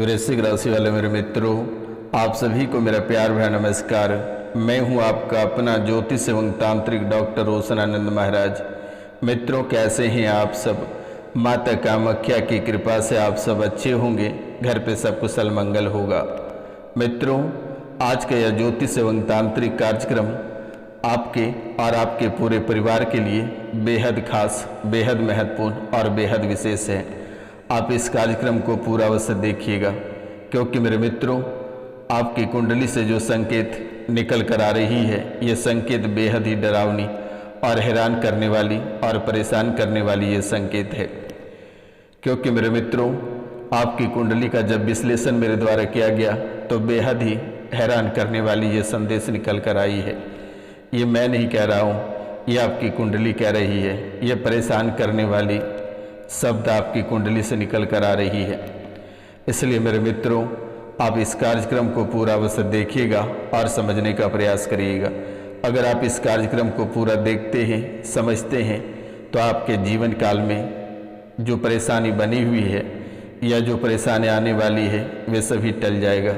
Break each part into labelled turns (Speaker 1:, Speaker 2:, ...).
Speaker 1: वृश्चिक राशि वाले मेरे मित्रों, आप सभी को मेरा प्यार भरा नमस्कार। मैं हूं आपका अपना ज्योतिष एवं तांत्रिक डॉक्टर रोशनानंद महाराज। मित्रों, कैसे हैं आप सब? माता कामाख्या की कृपा से आप सब अच्छे होंगे, घर पे सब कुशल मंगल होगा। मित्रों, आज का यह ज्योतिष एवं तांत्रिक कार्यक्रम आपके और आपके पूरे परिवार के लिए बेहद खास, बेहद महत्वपूर्ण और बेहद विशेष है। आप इस कार्यक्रम को पूरा अवश्य देखिएगा, क्योंकि मेरे मित्रों, आपकी कुंडली से जो संकेत निकल कर आ रही है, ये संकेत बेहद ही डरावनी और हैरान करने वाली और परेशान करने वाली ये संकेत है। क्योंकि मेरे मित्रों, आपकी कुंडली का जब विश्लेषण मेरे द्वारा किया गया तो बेहद ही हैरान करने वाली ये संदेश निकल कर आई है। ये मैं नहीं कह रहा हूँ, ये आपकी कुंडली कह रही है। ये परेशान करने वाली शब्द आपकी कुंडली से निकल कर आ रही है। इसलिए मेरे मित्रों, आप इस कार्यक्रम को पूरा अवश्य देखिएगा और समझने का प्रयास करिएगा। अगर आप इस कार्यक्रम को पूरा देखते हैं, समझते हैं, तो आपके जीवन काल में जो परेशानी बनी हुई है या जो परेशानी आने वाली है, वे सभी टल जाएगा।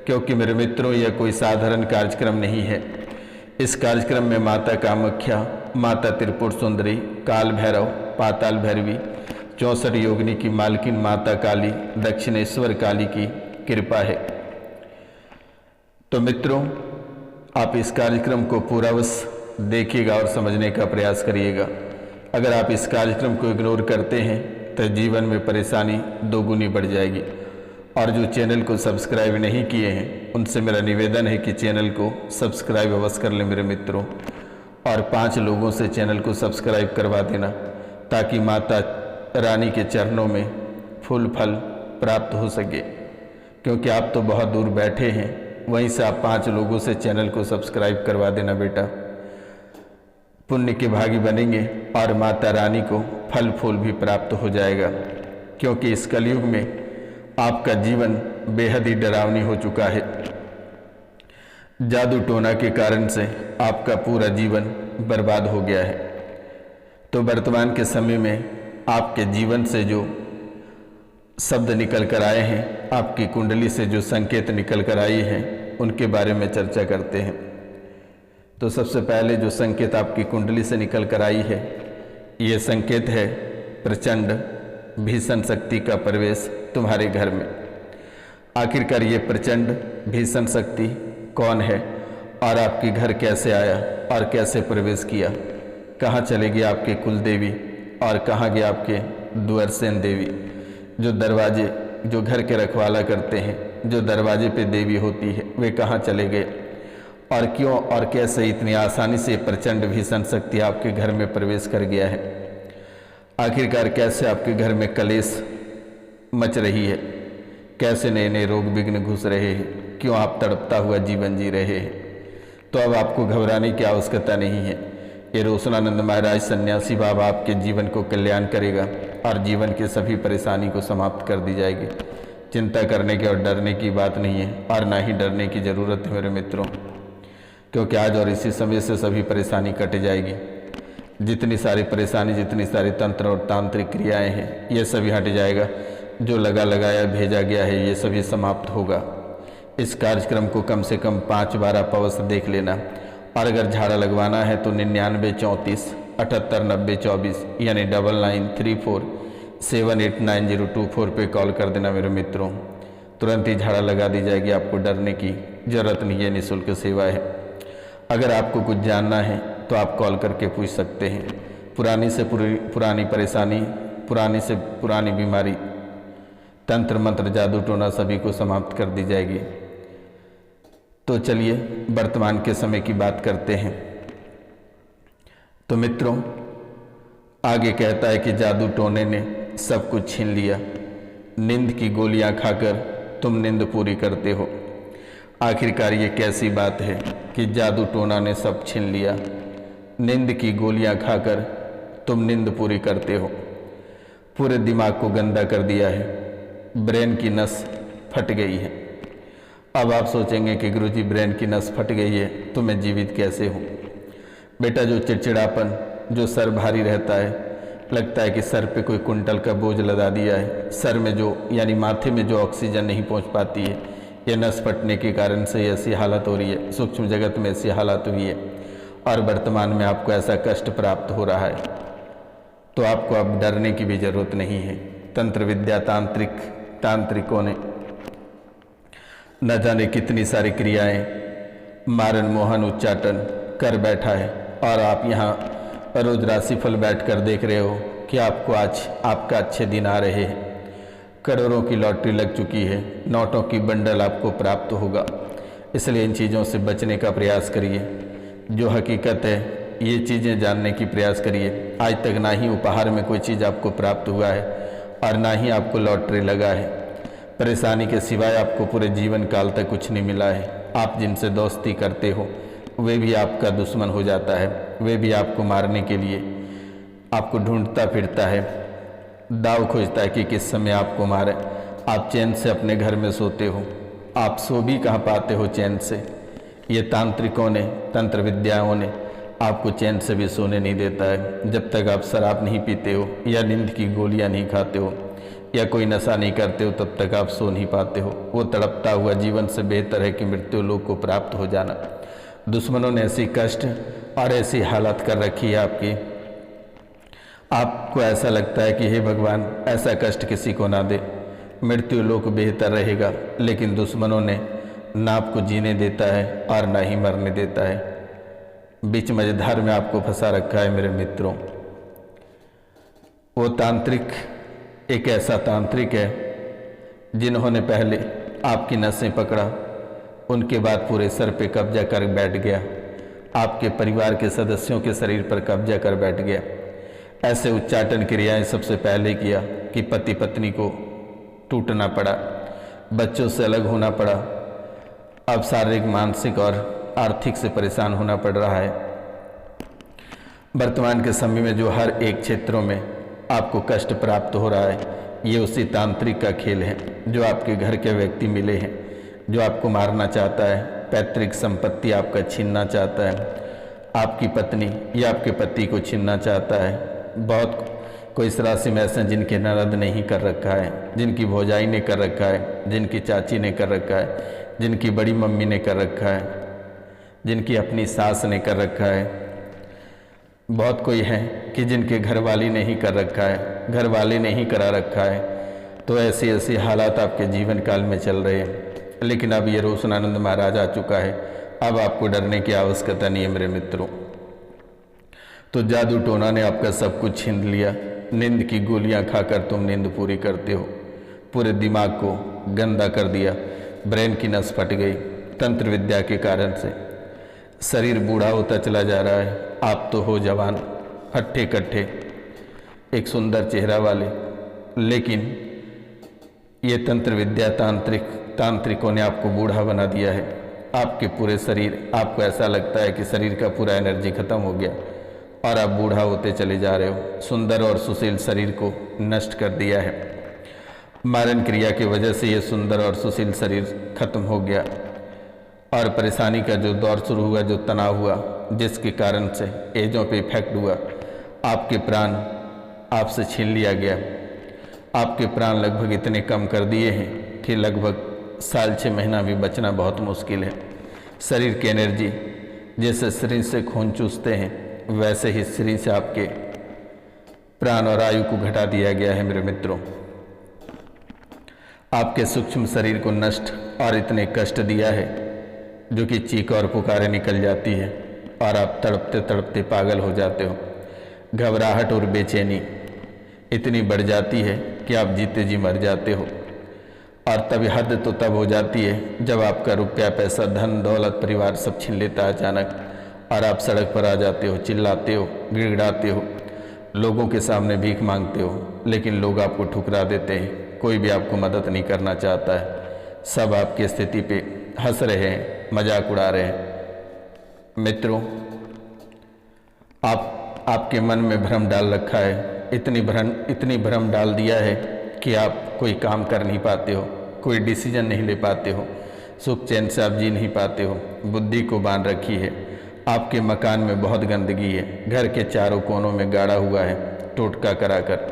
Speaker 1: क्योंकि मेरे मित्रों, यह कोई साधारण कार्यक्रम नहीं है। इस कार्यक्रम में माता कामाख्या, माता त्रिपुर सुंदरी, काल भैरव, पाताल भैरवी, 64 योगिनी की मालकिन माता काली, दक्षिणेश्वर काली की कृपा है। तो मित्रों, आप इस कार्यक्रम को पूरा बस देखिएगा और समझने का प्रयास करिएगा। अगर आप इस कार्यक्रम को इग्नोर करते हैं तो जीवन में परेशानी दोगुनी बढ़ जाएगी। और जो चैनल को सब्सक्राइब नहीं किए हैं, उनसे मेरा निवेदन है कि चैनल को सब्सक्राइब अवश्य कर लें मेरे मित्रों, और 5 लोगों से चैनल को सब्सक्राइब करवा देना, ताकि माता रानी के चरणों में फूल फल प्राप्त हो सके। क्योंकि आप तो बहुत दूर बैठे हैं, वहीं से आप 5 लोगों से चैनल को सब्सक्राइब करवा देना बेटा। पुण्य के भागी बनेंगे और माता रानी को फल फूल भी प्राप्त हो जाएगा। क्योंकि इस कलयुग में आपका जीवन बेहद ही डरावनी हो चुका है। जादू टोना के कारण से आपका पूरा जीवन बर्बाद हो गया है। तो वर्तमान के समय में आपके जीवन से जो शब्द निकल कर आए हैं, आपकी कुंडली से जो संकेत निकल कर आई हैं, उनके बारे में चर्चा करते हैं। तो सबसे पहले जो संकेत आपकी कुंडली से निकल कर आई है, ये संकेत है प्रचंड भीषण शक्ति का प्रवेश तुम्हारे घर में। आखिरकार ये प्रचंड भीषण शक्ति कौन है और आपके घर कैसे आया और कैसे प्रवेश किया? कहाँ चले गए आपके कुल देवी और कहाँ गए आपके द्वारसेन देवी? जो दरवाजे, जो घर के रखवाला करते हैं, जो दरवाजे पे देवी होती है, वे कहाँ चले गए? और क्यों और कैसे इतनी आसानी से प्रचंड भीषण शक्ति आपके घर में प्रवेश कर गया है? आखिरकार कैसे आपके घर में कलेश मच रही है? कैसे नए नए रोग विघ्न घुस रहे हैं? क्यों आप तड़पता हुआ जीवन जी रहे हैं? तो अब आपको घबराने की आवश्यकता नहीं है। ये रोशनानंद महाराज सन्यासी बाबा आपके जीवन को कल्याण करेगा और जीवन के सभी परेशानी को समाप्त कर दी जाएगी। चिंता करने की और डरने की बात नहीं है, और ना ही डरने की ज़रूरत है मेरे मित्रों। क्योंकि आज और इसी समय से सभी परेशानी कट जाएगी। जितनी सारी परेशानी, जितनी सारी तंत्र और तांत्रिक क्रियाएं हैं, ये सभी हट जाएगा। जो लगा लगाया भेजा गया है, ये सभी समाप्त होगा। इस कार्यक्रम को कम से कम 5 बार आप अवश्य देख लेना। और अगर झाड़ा लगवाना है तो 99 34 78 90 24 यानी 9934789024 पे कॉल कर देना मेरे मित्रों। तुरंत ही झाड़ा लगा दी जाएगी। आपको डरने की जरूरत नहीं है, निःशुल्क सेवा है। अगर आपको कुछ जानना है तो आप कॉल करके पूछ सकते हैं। पुरानी से पुरानी परेशानी, पुरानी से पुरानी बीमारी, तंत्र मंत्र, जादू टोना सभी को समाप्त कर दी जाएगी। तो चलिए वर्तमान के समय की बात करते हैं। तो मित्रों, आगे कहता है कि जादू टोने ने सब कुछ छीन लिया। नींद की गोलियां खाकर तुम नींद पूरी करते हो। आखिरकार ये कैसी बात है कि जादू टोना ने सब छीन लिया? नींद की गोलियां खाकर तुम नींद पूरी करते हो। पूरे दिमाग को गंदा कर दिया है। ब्रेन की नस फट गई है। अब आप सोचेंगे कि गुरुजी, ब्रेन की नस फट गई है तो मैं जीवित कैसे हूँ? बेटा, जो चिड़चिड़ापन, जो सर भारी रहता है, लगता है कि सर पे कोई कुंटल का बोझ लदा दिया है। सर में जो यानी माथे में जो ऑक्सीजन नहीं पहुंच पाती है, ये नस फटने के कारण से ऐसी हालत हो रही है, सूक्ष्म जगत में ऐसी हालत हुई है और वर्तमान में आपको ऐसा कष्ट प्राप्त हो रहा है। तो आपको अब डरने की भी जरूरत नहीं है। तंत्र विद्या तांत्रिकों ने न जाने कितनी सारी क्रियाएं, मारण मोहन उच्चाटन कर बैठा है और आप यहाँ रोज राशिफल बैठकर देख रहे हो कि आपको आज आपका अच्छे दिन आ रहे हैं। करोड़ों की लॉटरी लग चुकी है, नोटों की बंडल आपको प्राप्त होगा। इसलिए इन चीज़ों से बचने का प्रयास करिए। जो हकीकत है ये चीज़ें जानने की प्रयास करिए। आज तक ना ही उपहार में कोई चीज़ आपको प्राप्त हुआ है और ना ही आपको लॉटरी लगा है। परेशानी के सिवाय आपको पूरे जीवन काल तक कुछ नहीं मिला है। आप जिनसे दोस्ती करते हो वे भी आपका दुश्मन हो जाता है, वे भी आपको मारने के लिए आपको ढूंढता फिरता है, दाव खोजता है कि किस समय आपको मारे। आप चैन से अपने घर में सोते हो, आप सो भी कहाँ पाते हो चैन से। ये तांत्रिकों ने, तंत्र विद्याओं ने आपको चैन से भी सोने नहीं देता है। जब तक आप शराब नहीं पीते हो या नींद की गोलियां नहीं खाते हो या कोई नशा नहीं करते हो, तब तक आप सो नहीं पाते हो। वो तड़पता हुआ जीवन से बेहतर है कि मृत्यु लोक को प्राप्त हो जाना। दुश्मनों ने ऐसी कष्ट और ऐसी हालत कर रखी है आपकी, आपको ऐसा लगता है कि हे भगवान ऐसा कष्ट किसी को ना दे, मृत्यु लोक बेहतर रहेगा। लेकिन दुश्मनों ने ना आपको जीने देता है और ना ही मरने देता है। बीच मझधार में आपको फंसा रखा है मेरे मित्रों। वो तांत्रिक एक ऐसा तांत्रिक है जिन्होंने पहले आपकी नसें पकड़ा, उनके बाद पूरे सर पे कब्जा कर बैठ गया, आपके परिवार के सदस्यों के शरीर पर कब्जा कर बैठ गया। ऐसे उच्चाटन क्रियाएं सबसे पहले किया कि पति पत्नी को टूटना पड़ा, बच्चों से अलग होना पड़ा, अब शारीरिक मानसिक और आर्थिक से परेशान होना पड़ रहा है। वर्तमान के समय में जो हर एक क्षेत्रों में आपको कष्ट प्राप्त हो रहा है, ये उसी तांत्रिक का खेल है। जो आपके घर के व्यक्ति मिले हैं, जो आपको मारना चाहता है, पैतृक संपत्ति आपका छीनना चाहता है, आपकी पत्नी या आपके पति को छीनना चाहता है। बहुत कोई इस राशि में ऐसे जिनके ननद ने ही कर रखा है, जिनकी भौजाई ने कर रखा है, जिनकी चाची ने कर रखा है, जिनकी बड़ी मम्मी ने कर रखा है, जिनकी अपनी सास ने कर रखा है। बहुत कोई है कि जिनके घरवाली ने ही कर रखा है, घरवाले ने ही करा रखा है। तो ऐसी ऐसी हालात आपके जीवन काल में चल रहे हैं। लेकिन अब ये रोशनानंद महाराज आ चुका है, अब आपको डरने की आवश्यकता नहीं है मेरे मित्रों। तो जादू टोना ने आपका सब कुछ छीन लिया। नींद की गोलियां खाकर तुम नींद पूरी करते हो, पूरे दिमाग को गंदा कर दिया, ब्रेन की नस फट गई तंत्र विद्या के कारण से। शरीर बूढ़ा होता चला जा रहा है। आप तो हो जवान, हट्ठे कट्ठे, एक सुंदर चेहरा वाले, लेकिन ये तंत्र विद्या तांत्रिकों ने आपको बूढ़ा बना दिया है। आपके पूरे शरीर, आपको ऐसा लगता है कि शरीर का पूरा एनर्जी खत्म हो गया और आप बूढ़ा होते चले जा रहे हो। सुंदर और सुशील शरीर को नष्ट कर दिया है। मारण क्रिया की वजह से ये सुंदर और सुशील शरीर खत्म हो गया और परेशानी का जो दौर शुरू हुआ, जो तनाव हुआ, जिसके कारण से एजों पे इफेक्ट हुआ, आपके प्राण आपसे छीन लिया गया। आपके प्राण लगभग इतने कम कर दिए हैं कि लगभग साल 6 महीना भी बचना बहुत मुश्किल है। शरीर की एनर्जी जैसे शरीर से खून चूसते हैं, वैसे ही शरीर से आपके प्राण और आयु को घटा दिया गया है मेरे मित्रों। आपके सूक्ष्म शरीर को नष्ट और इतने कष्ट दिया है जो कि चीख और पुकारें निकल जाती है और आप तड़पते तड़पते पागल हो जाते हो। घबराहट और बेचैनी इतनी बढ़ जाती है कि आप जीते जी मर जाते हो। और तब हद तो तब हो जाती है जब आपका रुपया, पैसा, धन, दौलत, परिवार सब छीन लेता है अचानक और आप सड़क पर आ जाते हो, चिल्लाते हो, गिड़गिड़ाते हो, लोगों के सामने भीख मांगते हो, लेकिन लोग आपको ठुकरा देते हैं। कोई भी आपको मदद नहीं करना चाहता है। सब आपकी स्थिति पे हंस रहे हैं, मजाक उड़ा रहे हैं। मित्रों, आपके मन में भ्रम डाल रखा है, इतनी भ्रम डाल दिया है कि आप कोई काम कर नहीं पाते हो, कोई डिसीजन नहीं ले पाते हो, सुख चैन से आप जी नहीं पाते हो। बुद्धि को बांध रखी है। आपके मकान में बहुत गंदगी है, घर के चारों कोनों में गाड़ा हुआ है, टोटका कराकर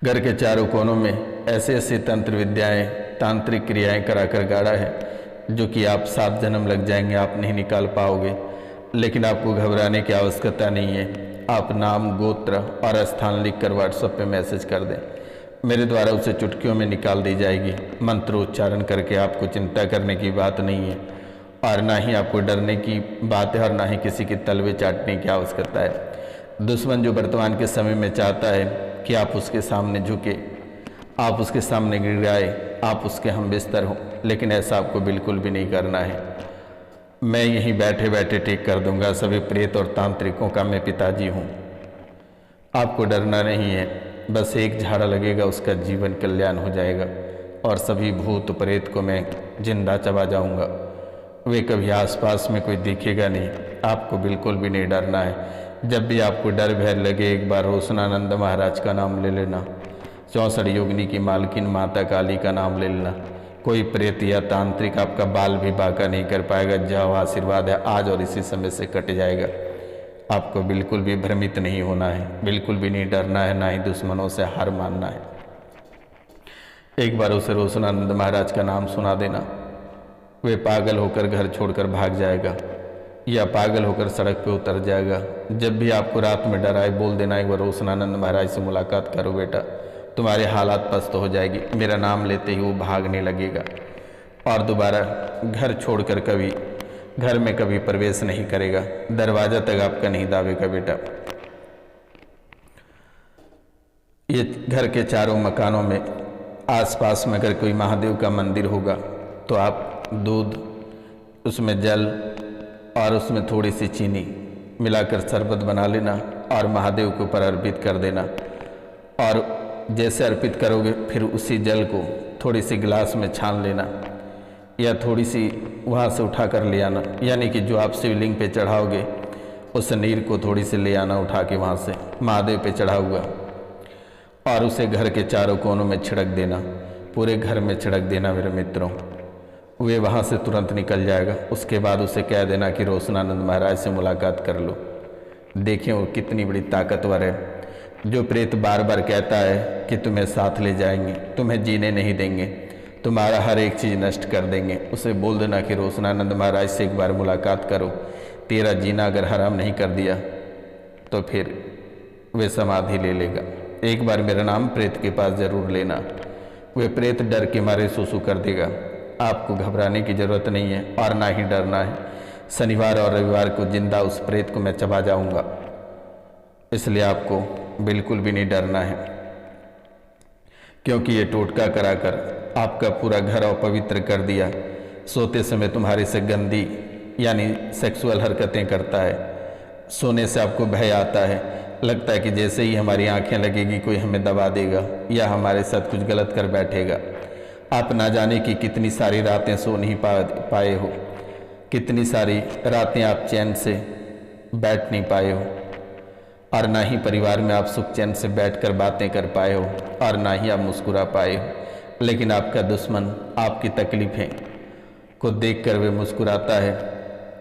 Speaker 1: घर के चारों कोनों में ऐसे ऐसे तंत्र विद्याएं, तांत्रिक क्रियाएं कराकर गाड़ा है जो कि आप 7 जन्म लग जाएंगे, आप नहीं निकाल पाओगे। लेकिन आपको घबराने की आवश्यकता नहीं है। आप नाम, गोत्र और स्थान लिखकर व्हाट्सएप पे मैसेज कर दें, मेरे द्वारा उसे चुटकियों में निकाल दी जाएगी। मंत्रोच्चारण करके आपको चिंता करने की बात नहीं है और ना ही आपको डरने की बात है और ना ही किसी की तलवे चाटने की आवश्यकता है। दुश्मन जो वर्तमान के समय में चाहता है कि आप उसके सामने झुके, आप उसके सामने गिड़गिड़ाए, आप उसके हम बिस्तर हो, लेकिन ऐसा आपको बिल्कुल भी नहीं करना है। मैं यहीं बैठे बैठे ठीक कर दूंगा सभी प्रेत और तांत्रिकों का मैं पिताजी हूँ। आपको डरना नहीं है, बस एक झाड़ा लगेगा, उसका जीवन कल्याण हो जाएगा और सभी भूत प्रेत को मैं जिंदा चबा जाऊंगा। वे कभी आसपास में कोई दिखेगा नहीं। आपको बिल्कुल भी नहीं डरना है। जब भी आपको डर भय लगे, एक बार रोशनानंद महाराज का नाम ले लेना, 64 योगिनी की मालकिन माता काली का नाम ले लेना। कोई प्रेत या तांत्रिक आपका बाल भी बांका नहीं कर पाएगा। जाओ, आशीर्वाद है, आज और इसी समय से कट जाएगा। आपको बिल्कुल भी भ्रमित नहीं होना है, बिल्कुल भी नहीं डरना है, ना ही दुश्मनों से हार मानना है। एक बार उसे रोशनानंद महाराज का नाम सुना देना, वे पागल होकर घर छोड़कर भाग जाएगा या पागल होकर सड़क पे उतर जाएगा। जब भी आपको रात में डर आए, बोल देना एक बार रोशनानंद महाराज से मुलाकात करो बेटा, तुम्हारे हालात पस्त हो जाएगी। मेरा नाम लेते ही वो भागने लगेगा और दोबारा घर छोड़कर कभी घर में कभी प्रवेश नहीं करेगा, दरवाजा तक आपका नहीं दावेगा बेटा। ये घर के चारों मकानों में आसपास में अगर कोई महादेव का मंदिर होगा तो आप दूध, उसमें जल और उसमें थोड़ी सी चीनी मिलाकर शरबत बना लेना और महादेव के ऊपर अर्पित कर देना। और जैसे अर्पित करोगे फिर उसी जल को थोड़ी सी गिलास में छान लेना या थोड़ी सी वहाँ से उठा कर ले आना, यानी कि जो आप शिवलिंग पे चढ़ाओगे उस नीर को थोड़ी सी ले आना उठा के वहाँ से महादेव पे चढ़ा हुआ, और उसे घर के चारों कोनों में छिड़क देना, पूरे घर में छिड़क देना मेरे मित्रों। वे वहाँ से तुरंत निकल जाएगा। उसके बाद उसे कह देना कि रोशनानंद महाराज से मुलाकात कर लो। देखिए वो कितनी बड़ी ताकतवर है। जो प्रेत बार बार कहता है कि तुम्हें साथ ले जाएंगे, तुम्हें जीने नहीं देंगे, तुम्हारा हर एक चीज़ नष्ट कर देंगे, उसे बोल देना कि रोशनानंद महाराज से एक बार मुलाकात करो। तेरा जीना अगर हराम नहीं कर दिया तो फिर वे समाधि ले लेगा। एक बार मेरा नाम प्रेत के पास जरूर लेना। वे प्रेत डर के मारे सुसु कर देगा। आपको घबराने की ज़रूरत नहीं है और ना ही डरना है। शनिवार और रविवार को जिंदा उस प्रेत को मैं चबा जाऊंगा, इसलिए आपको बिल्कुल भी नहीं डरना है, क्योंकि ये टोटका कराकर आपका पूरा घर अपवित्र कर दिया। सोते समय तुम्हारे से गंदी यानी सेक्सुअल हरकतें करता है। सोने से आपको भय आता है, लगता है कि जैसे ही हमारी आंखें लगेगी कोई हमें दबा देगा या हमारे साथ कुछ गलत कर बैठेगा। आप ना जाने कि कितनी सारी रातें सो नहीं पाए हो, कितनी सारी रातें आप चैन से बैठ नहीं पाए हो, और ना ही परिवार में आप सुख चैन से बैठकर बातें कर पाए हो, और ना ही आप मुस्कुरा पाए हो। लेकिन आपका दुश्मन आपकी तकलीफ़ें को देखकर वे मुस्कुराता है।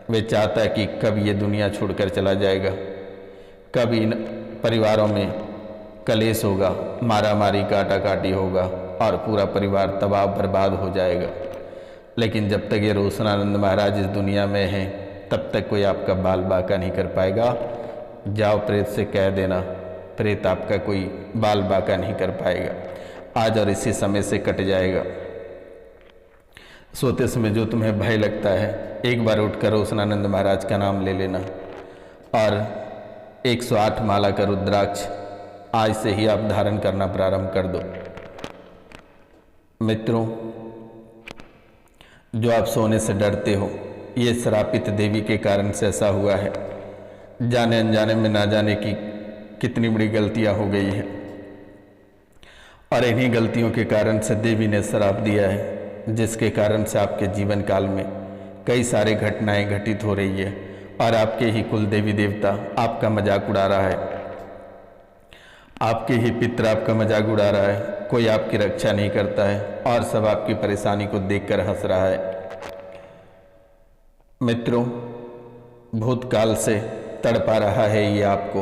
Speaker 1: वे चाहता है कि कब ये दुनिया छोड़कर चला जाएगा, कब इन परिवारों में कलेश होगा, मारा मारी काटा काटी होगा और पूरा परिवार तबाह बर्बाद हो जाएगा। लेकिन जब तक ये रोशनानंद महाराज इस दुनिया में हैं तब तक कोई आपका बाल बांका नहीं कर पाएगा। जाओ प्रेत से कह देना, प्रेत आपका कोई बाल बांका नहीं कर पाएगा, आज और इसी समय से कट जाएगा। सोते समय जो तुम्हें भय लगता है, एक बार उठकर रोशनानंद महाराज का नाम ले लेना और 108 माला का रुद्राक्ष आज से ही आप धारण करना प्रारंभ कर दो। मित्रों, जो आप सोने से डरते हो, ये श्रापित देवी के कारण से ऐसा हुआ है। जाने अनजाने में ना जाने की कितनी बड़ी गलतियां हो गई हैं, और इन्हीं गलतियों के कारण से देवी ने श्राप दिया है, जिसके कारण से आपके जीवन काल में कई सारी घटनाएं घटित हो रही है और आपके ही कुल देवी देवता आपका मजाक उड़ा रहा है, आपके ही पितर आपका मजाक उड़ा रहा है। कोई आपकी रक्षा नहीं करता है और सब आपकी परेशानी को देखकर हंस रहा है। मित्रों, भूतकाल से तड़पा रहा है ये आपको,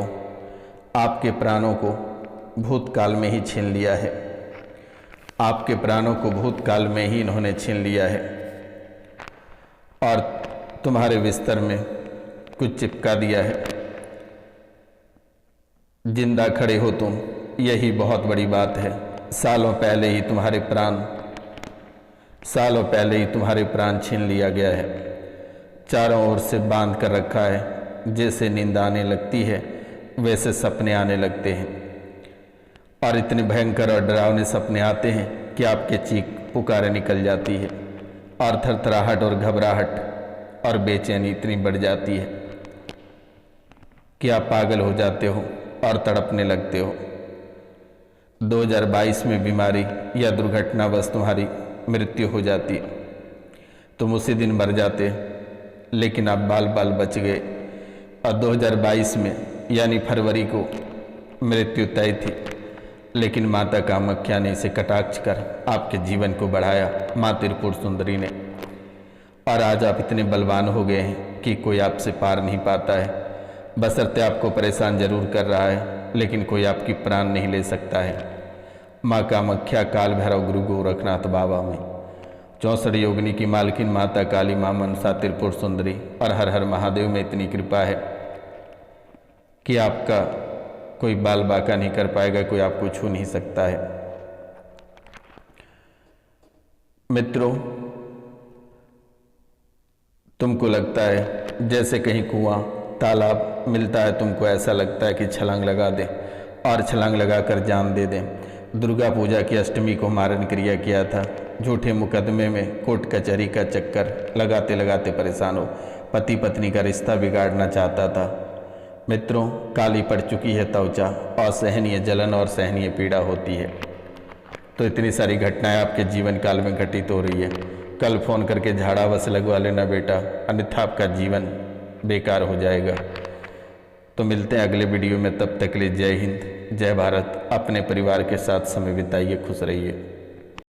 Speaker 1: आपके प्राणों को भूतकाल में ही छीन लिया है। आपके प्राणों को भूतकाल में ही इन्होंने छीन लिया है और तुम्हारे बिस्तर में कुछ चिपका दिया है। जिंदा खड़े हो तुम, यही बहुत बड़ी बात है। सालों पहले ही तुम्हारे प्राण छीन लिया गया है। चारों ओर से बांध कर रखा है। जैसे नींद आने लगती है वैसे सपने आने लगते हैं और इतने भयंकर और डरावने सपने आते हैं कि आपके चीख पुकारें निकल जाती है और थरथराहट और घबराहट और बेचैनी इतनी बढ़ जाती है कि आप पागल हो जाते हो और तड़पने लगते हो। 2022 में बीमारी या दुर्घटनावश तुम्हारी मृत्यु हो जाती, तुम उसी दिन मर जाते, लेकिन आप बाल बाल बच गए। और 2022 में यानी फरवरी को मृत्यु तय थी, लेकिन माता कामाख्या ने इसे कटाक्ष कर आपके जीवन को बढ़ाया, माँ त्रिपुर सुंदरी ने। और आज आप इतने बलवान हो गए हैं कि कोई आपसे पार नहीं पाता है। बशर्ते आपको परेशान जरूर कर रहा है, लेकिन कोई आपकी प्राण नहीं ले सकता है। माँ कामाख्या, काल भैरव, गुरु गोरखनाथ बाबा में 64 योगिनी की मालकिन माता काली, माँ मनसा, त्रिपुर सुंदरी और हर हर महादेव में इतनी कृपा है कि आपका कोई बाल बाका नहीं कर पाएगा, कोई आपको छू नहीं सकता है। मित्रों, तुमको लगता है जैसे कहीं कुआं तालाब मिलता है, तुमको ऐसा लगता है कि छलांग लगा दें और छलांग लगाकर जान दे दें। दुर्गा पूजा की अष्टमी को मारन क्रिया किया था। झूठे मुकदमे में कोर्ट कचहरी का चक्कर लगाते लगाते परेशान हो, पति पत्नी का रिश्ता बिगाड़ना चाहता था। मित्रों, काली पड़ चुकी है त्वचा, असहनीय जलन और सहनीय पीड़ा होती है। तो इतनी सारी घटनाएं आपके जीवन काल में घटित हो रही है। कल फोन करके झाड़ा बस लगवा लेना बेटा, अन्यथा आपका जीवन बेकार हो जाएगा। तो मिलते हैं अगले वीडियो में, तब तक के लिए जय हिंद, जय भारत। अपने परिवार के साथ समय बिताइए, खुश रहिए।